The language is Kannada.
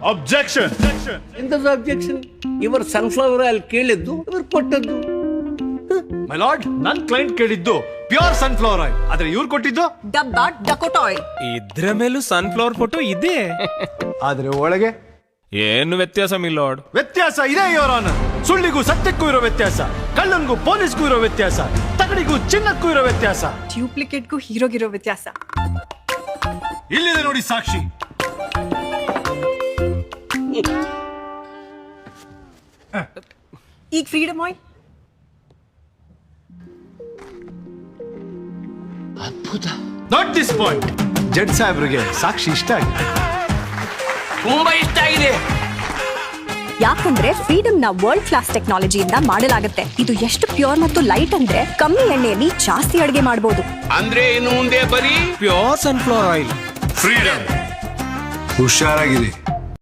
ಅಬ್ಜೆಕ್ಷನ್. ಎಂತದ್ದು ಅಬ್ಜೆಕ್ಷನ್? ಇವರು ಸನ್ಫ್ಲವರ್ ಆಯಿಲ್ ಕೇಳಿದ್ದು, ಇವರು ಕೊಟ್ಟದ್ದು. ಮೈ ಲಾರ್ಡ್, ನನ್ ಕ್ಲೈಂಟ್ ಕೇಳಿದ್ದು ಪ್ಯೂರ್ ಸನ್ಫ್ಲವರ್ ಆಯಿಲ್, ಆದ್ರೆ ಇವ್ರು ಕೊಟ್ಟಿದ್ದು ಡಬ್ಬಾ ಡಕೋಟಾ ಆಯಿಲ್. ಇದ್ರ ಮೇಲೂ ಸನ್ಫ್ಲವರ್ ಫೋಟೋ ಇದೆ, ಆದ್ರೆ ಒಳಗೆ ಏನು ವ್ಯತ್ಯಾಸ ಮಿಲಾರ್ಡ್? ವ್ಯತ್ಯಾಸ ಇದೆ ಯುವರ್ ಆನರ್. ಸುಳ್ಳಿಗೂ ಸತ್ಯಕ್ಕೂ ಇರೋ ವ್ಯತ್ಯಾಸ, ಕಳ್ಳನ್ಗೂ ಪೊಲೀಸ್ಗೂ ಇರೋ ವ್ಯತ್ಯಾಸ, ತಗಡಿಗೂ ಚಿನ್ನಕ್ಕೂ ಇರೋ ವ್ಯತ್ಯಾಸ, ಡ್ಯೂಪ್ಲಿಕೇಟ್ಗೂ ಹೀರೋಗಿರೋ ವ್ಯತ್ಯಾಸ. ಇಲ್ಲಿದೆ ನೋಡಿ ಸಾಕ್ಷಿ. ಈಗ freedom oil not this point. Judge ಸಾಹೇಬ್ರಿಗೆ ಸಾಕ್ಷಿ ಇಷ್ಟ ಆಗಿದೆ. ತುಂಬಾ ಇಷ್ಟ ಆಗಿದೆ. ಯಾಕಂದ್ರೆ ಫ್ರೀಡಮ್ ನ ವರ್ಲ್ಡ್ ಕ್ಲಾಸ್ ಟೆಕ್ನಾಲಜಿಯಿಂದ ಮಾಡಲಾಗುತ್ತೆ. ಇದು ಎಷ್ಟು ಪ್ಯೂರ್ ಮತ್ತು ಲೈಟ್ ಅಂದ್ರೆ ಕಮ್ಮಿ ಎಣ್ಣೆಯಲ್ಲಿ ಜಾಸ್ತಿ ಅಡುಗೆ ಮಾಡಬಹುದು. ಅಂದ್ರೆ ಇನ್ನು ಮುಂದೆ ಬರೀ ಪ್ಯೂರ್ ಸನ್ಫ್ಲವರ್ ಆಯಿಲ್. ಫ್ರೀಡಮ್. ಹುಷಾರಾಗಿರಿ.